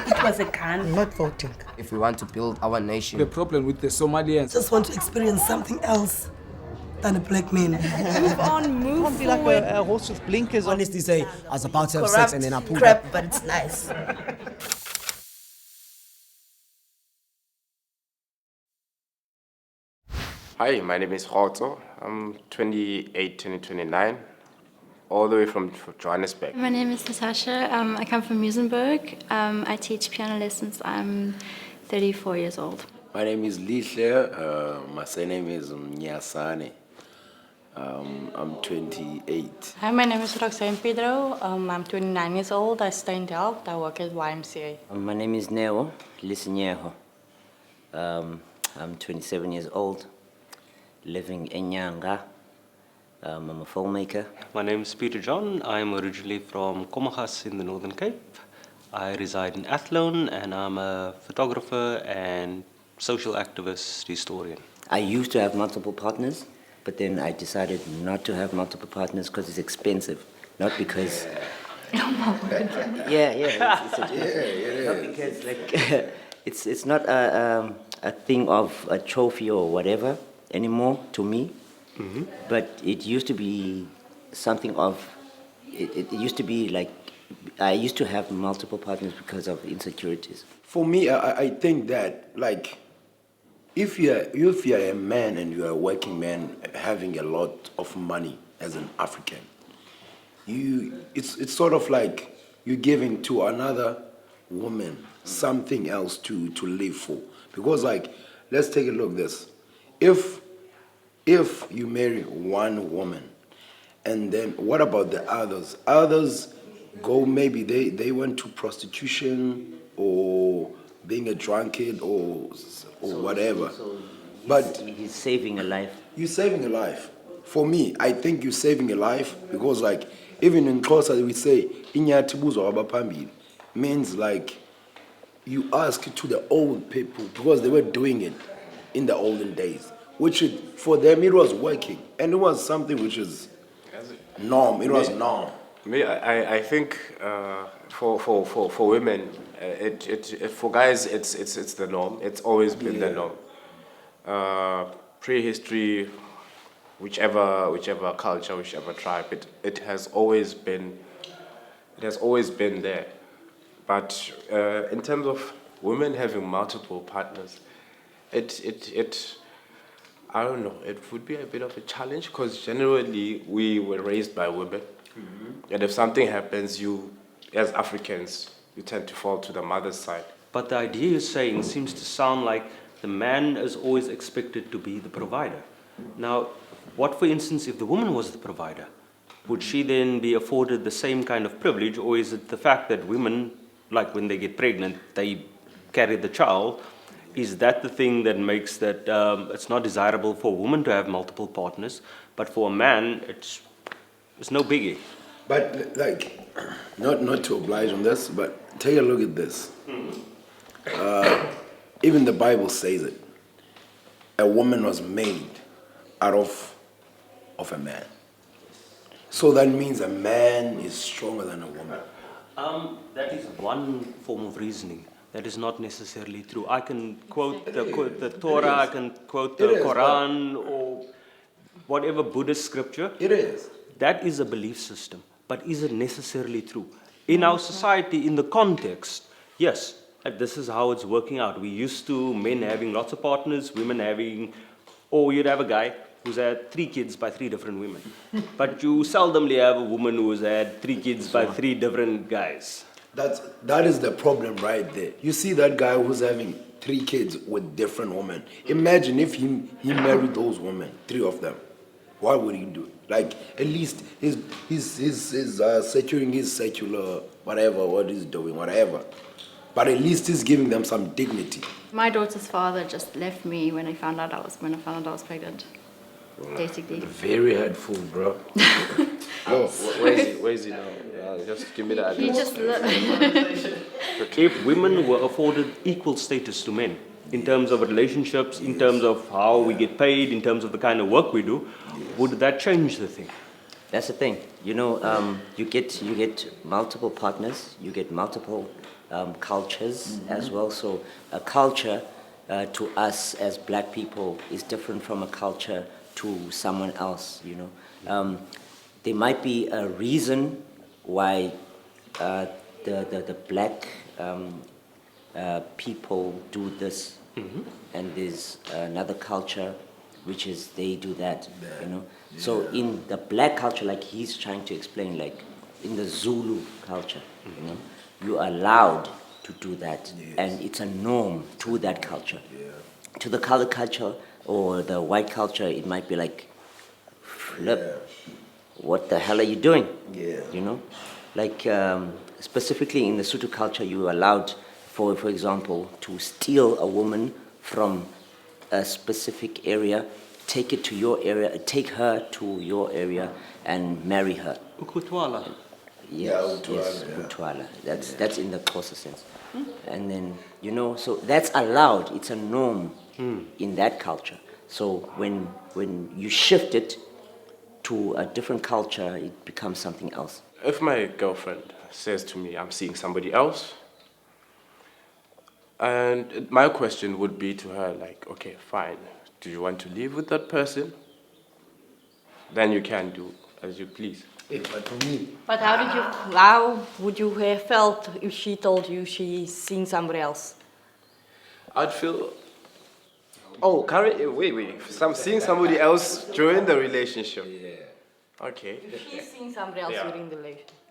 It was a gun. I'm not voting. If we want to build our nation. The problem with the Somalians. Just want to experience something else than a black man. Move on, move Can't be like forward. a horse with blinkers on. Honestly say, I was about to have Corrupt sex and then I pulled crap, up. but it's nice. Hi, my name is Rotso. I'm 28, 29, all the way from Johannesburg. My name is Natasha. I come from Muizenberg. I teach piano lessons. I'm 34 years old. My name is Lihle. My surname is Nyasane. I'm 28. Hi, my name is Roxanne Pedro. I'm 29 years old. I stay in Delft. I work at YMCA. My name is Neo Lisinyeho. I'm 27 years old, living in Nyanga. I'm a filmmaker. My name is Peter John. I'm originally from Komaggas in the Northern Cape. I reside in Athlone and I'm a photographer and social activist historian. I used to have multiple partners, but then I decided not to have multiple partners because it's expensive, not because... Not because like it's not a thing of a trophy or whatever anymore to me. Mm-hmm. But it used to be something of, it used to be like, I used to have multiple partners because of insecurities. For me, I think that, like, if you're a man and you're a working man having a lot of money as an African, it's sort of like you're giving to another woman something else to live for. Because, like, let's take a look at this. If you marry one woman, and then what about the others? Others go, maybe they went to prostitution or being a drunkard or whatever. But he's saving a life. You're saving a life. For me, I think you're saving a life because, like, even in Xhosa we say, "Inyatibuzwa abaphambili," means like you ask to the old people because they were doing it in the olden days, which for them it was working and it was something which is norm. It was norm. I think for women, for guys it's the norm. It's always been the norm. Prehistory, whichever culture, whichever tribe, it has always been there. But in terms of women having multiple partners, I don't know, it would be a bit of a challenge because generally we were raised by women. Mm-hmm. And if something happens, you, as Africans, you tend to fall to the mother's side. But the idea you're saying seems to sound like the man is always expected to be the provider. Now, what, for instance, if the woman was the provider? Would she then be afforded the same kind of privilege, or is it the fact that women, like when they get pregnant, they carry the child? Is that the thing that makes that it's not desirable for a woman to have multiple partners, but for a man, it's no biggie? But, like, not to oblige on this, but take a look at this. Even the Bible says it. A woman was made out of a man. So that means a man is stronger than a woman. That is one form of reasoning. That is not necessarily true. I can quote the Torah, I can quote the Quran, or whatever Buddhist scripture. It is. That is a belief system. But is it necessarily true? In our society, in the context, yes, this is how it's working out. We used to men having lots of partners, women having, or you'd have a guy who's had 3 kids by 3 different women. But you seldomly have a woman who's had 3 kids by 3 different guys. That is the problem right there. You see that guy who's having 3 kids with different women. Imagine if he married those women, 3 of them. What would he do? Like, at least he's securing his secular whatever, what he's doing, whatever. But at least he's giving them some dignity. My daughter's father just left me when I found out I was pregnant. Basically. Very hurtful, bro. Where is he now? Just give me the address. He just If women were afforded equal status to men, in terms of relationships, in terms of how we get paid, in terms of the kind of work we do, would that change the thing? That's the thing. You know, you get multiple partners, you get multiple cultures as well. So a culture to us as black people is different from a culture to someone else. You know, there might be a reason why the black people do this, and there's another culture which is they do that, you know. So in the black culture, like he's trying to explain, like in the Zulu culture, you know, you're allowed to do that, and it's a norm to that culture. To the colored culture or the white culture, it might be like, flip, what the hell are you doing? You know, like specifically in the Sotho culture, you're allowed, for example, to steal a woman from a specific area, take it to your area, take her to your area, and marry her. Ukutwala. Yes, Utwala. That's in the closer sense. And then, you know, so that's allowed. It's a norm in that culture. So when you shift it to a different culture, it becomes something else. If my girlfriend says to me, I'm seeing somebody else, and my question would be to her, like, okay, fine. Do you want to live with that person? Then you can do as you please. But for me, But how would you have felt if she told you she's seeing somebody else? I'd feel, oh, wait. I'm seeing somebody else during the relationship. Okay. If she's seeing somebody else during the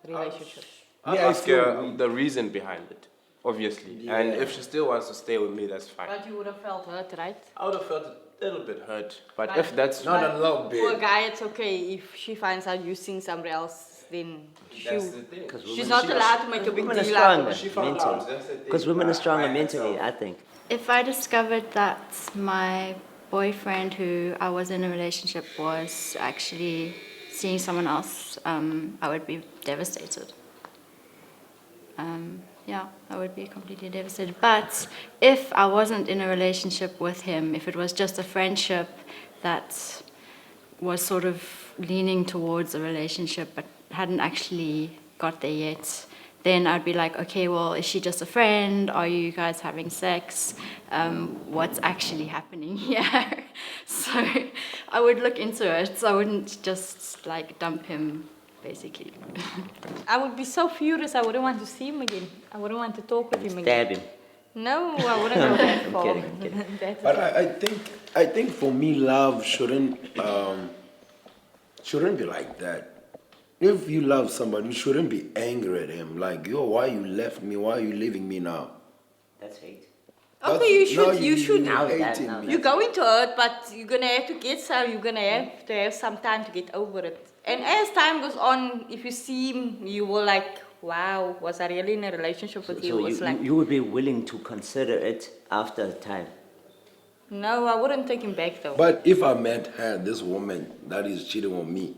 relationship. I'd ask her the reason behind it, obviously. And if she still wants to stay with me, that's fine. But you would have felt hurt, right? I would have felt a little bit hurt. But Right. if that's not a little For a bit. guy, it's okay. If she finds out you seeing somebody else, then that's the thing. she's not allowed to make a big Women are deal out stronger of it. She found out, mentally. that's the thing. Because women are stronger By mentally, herself. I think. If I discovered that my boyfriend, who I was in a relationship, was actually seeing someone else, I would be devastated. Yeah, I would be completely devastated. But if I wasn't in a relationship with him, if it was just a friendship that was sort of leaning towards a relationship but hadn't actually got there yet, then I'd be like, okay, well, is she just a friend? Are you guys having sex? What's actually happening here? So I would look into it. So I wouldn't just like dump him, basically. I would be so furious. I wouldn't want to see him again. I wouldn't want to talk with him again. Stab him. No, I wouldn't go that far. kidding, I'm kidding. That's But I think for me, love shouldn't be like that. If you love somebody, you shouldn't be angry at him. Like, yo, why you left me? Why are you leaving me now? That's hate. okay, Now you should. Now that- hating now me. You're going to hurt, but you're gonna have to get some. You're gonna have to have some time to get over it. And as time goes on, if you see him, you will like, wow, was I really in a relationship with you? So It's like, you would be willing to consider it after a time. no, I wouldn't take him back though. But if I met her, this woman that is cheating on me,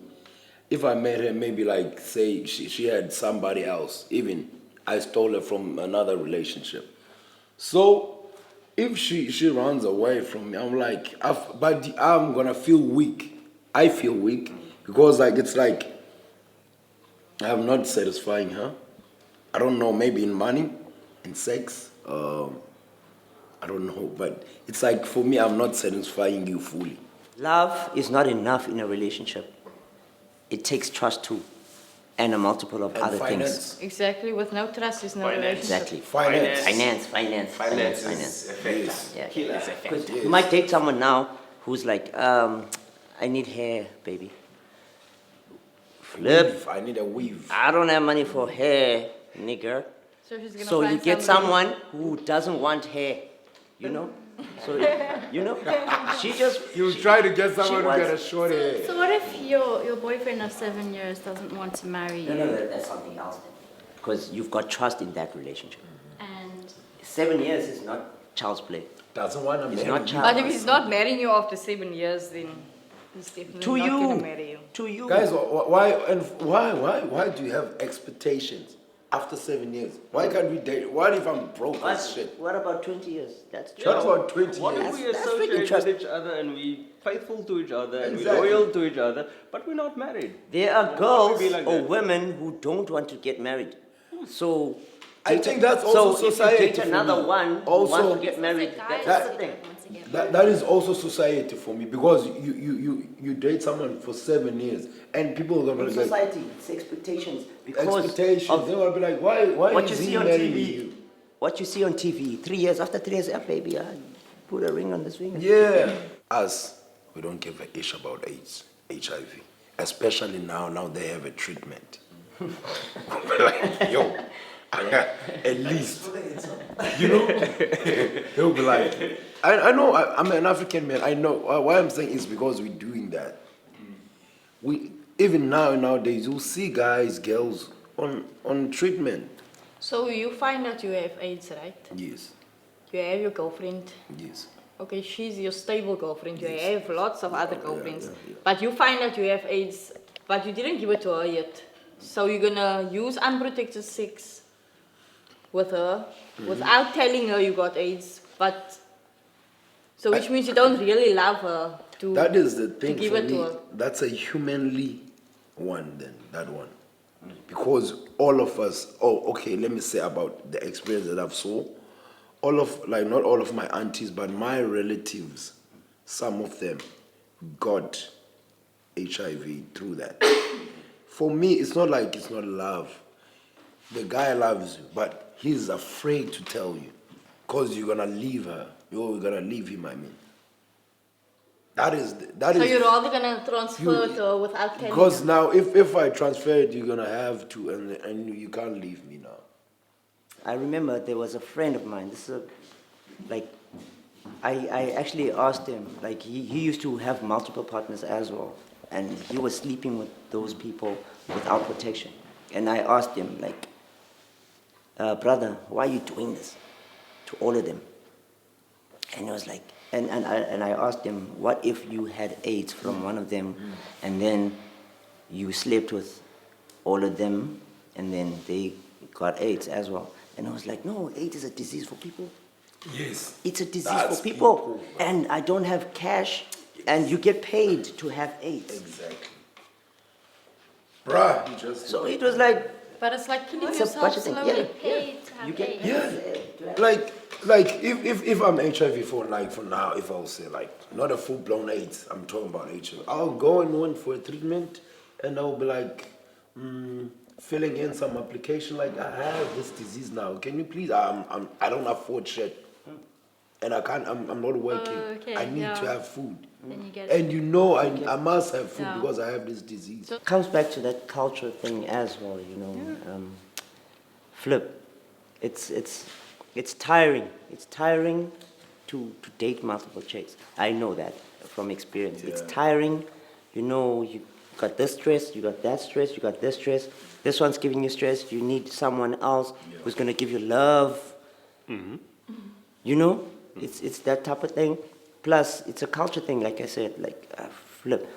if I met her, maybe like, say, she had somebody else, even I stole her from another relationship. So if she runs away from me, I'm like, but I'm gonna feel weak. I feel weak because like it's like I'm not satisfying her. I don't know, maybe in money, in sex, I don't know, but it's like for me, I'm not satisfying you fully. Love is not enough in a relationship. It takes trust too, and a multiple of And other things. finance. Exactly, with no trust is no relationship. Exactly. Finance. Finance. Yes. Yeah. 'Cause you might date someone now who's like, I need hair, baby. Flip. Weave. I need a weave. I don't have money for hair, nigga. So she's gonna So you find get somebody- someone who doesn't want hair, you know? So, you know, she just... You try to get someone wants- to get a short hair. So what if your boyfriend of 7 years doesn't want to marry you? No, that's something else then. Because you've got trust in that relationship. And 7 years is not child's play. Doesn't want to It's marry not you. child. But if he's not marrying you after 7 years, then he's definitely To not you. gonna marry you. To you. Guys, why do you have expectations? after 7 years? Why can't we date? What if I'm broke as shit? What about 20 years? That's What about 20 What years? if we That's freaking associate trust- with each other and we faithful to each other and Exactly. we're loyal to each other, but we're not married? There are Why would girls we be like or that? women who don't want to get married. So I think that's also so society if you date for another me. one who Also- wants to get married, that's the thing. That is also society for me because you date someone for 7 years and people are gonna In be like society, it's expectations because expectations. of They're gonna be like, why what you is see he on marrying TV. you? What you see on TV, 3 years after 3 years, baby, I put a ring on this finger. Yeah. Us, we don't give a ish about AIDS, HIV. Especially now they have a treatment. Like, yo, at least, you know, he'll be like, I know, I'm an African man, I know, why I'm saying is because we're doing that. We, even nowadays, you'll see guys, girls on treatment. So you find that you have AIDS, right? Yes, You have your girlfriend. yes. Okay, she's your stable girlfriend. You have lots of other girlfriends. yeah. But you find that you have AIDS, but you didn't give it to her yet. So you're gonna use unprotected sex with her without telling her you got AIDS. But so which means you don't really love her to That is the thing give for it to me. her. That's a humanly one then, that one. Because all of us, okay, let me say about the experience that I've saw. All of, like not all of my aunties, but my relatives, some of them got HIV through that. For me, it's not like it's not love. The guy loves you, but he's afraid to tell you. Because you're gonna leave her. You're gonna leave him, I mean. That is. So you're rather gonna transfer it to her without telling Because her. now, if I transfer it, you're gonna have to, and you can't leave me now. I remember there was a friend of mine. This is I actually asked him, like he used to have multiple partners as well, and he was sleeping with those people without protection. And I asked him, like, brother, why are you doing this to all of them? And he was like, and I asked him, what if you had AIDS from one of them, and then you slept with all of them, and then they got AIDS as well? And I was like, no, AIDS is a disease for people. Yes. It's a disease That's for people. people. And I don't have cash, and you get paid to have AIDS. Exactly. Bruh, you just. So it was like, But it's like killing It's a yourself budget thing, slowly. yeah. Paid to have you get AIDS. Yeah. Like if I'm HIV for now, if I'll say like not a full blown AIDS, I'm talking about HIV. I'll go and wait for a treatment, and I'll be like, filling in some application like I have this disease now. Can you please? I don't afford shit, and I can't. I'm not working. okay, I need to yeah. have food, Then you get and you know I must have food Yeah. because I have this disease. comes back to that culture thing as well, you know. Flip, it's tiring. It's tiring to date multiple chicks. I know that from experience. It's tiring. You know, you got this stress, you got that stress, you got this stress. This one's giving you stress. You need someone else who's gonna give you love. You know, it's that type of thing. Plus, it's a culture thing, like I said. Like flip.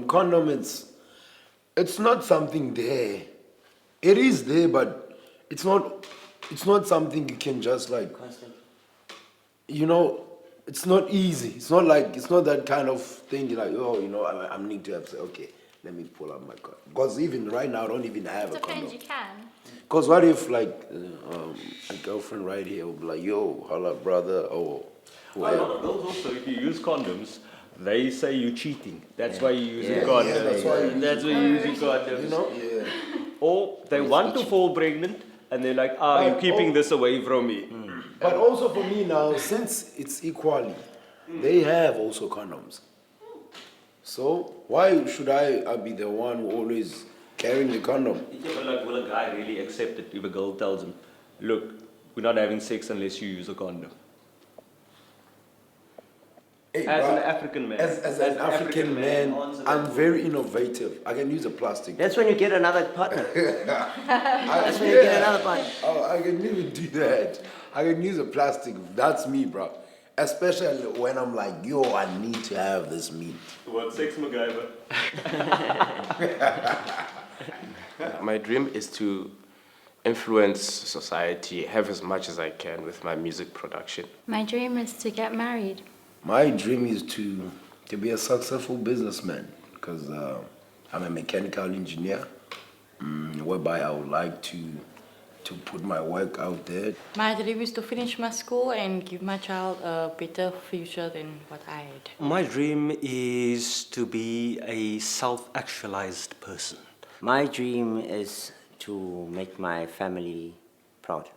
Condom, it's not something there. It is there, but it's not something you can just like. You know, it's not easy. It's not that kind of thing. You're like, oh, you know, I need to have. Okay, let me pull out my condom. Because even right now, I don't even have a condom. Depends, you can. Because what if like a girlfriend right here will be like, yo, holla, brother, or A whoever. lot of those also, if you use condoms, they say you're cheating. That's why you're using Yeah, condoms. that's why you're That's why you're using condoms. You know, yeah. Or they want to fall pregnant and they're like, you're keeping this away from me. But also for me now, since it's equally, they have also condoms. So why should I be the one who always carrying the condom? Yeah, but like, will a guy really accept it if a girl tells him, look, we're not having sex unless you use a condom? Hey, As bruh, an African man. As an African man, answer I'm that. very innovative. I can use a plastic. That's when you get another partner. That's when you get another partner. Oh, I can even do that. I can use a plastic. That's me, bro. Especially when I'm like, yo, I need to have this meat. What, sex MacGyver? My dream is to influence society, have as much as I can with my music production. My dream is to get married. My dream is to be a successful businessman because I'm a mechanical engineer, whereby I would like to put my work out there. My dream is to finish my school and give my child a better future than what I had. My dream is to be a self-actualized person. My dream is to make my family proud.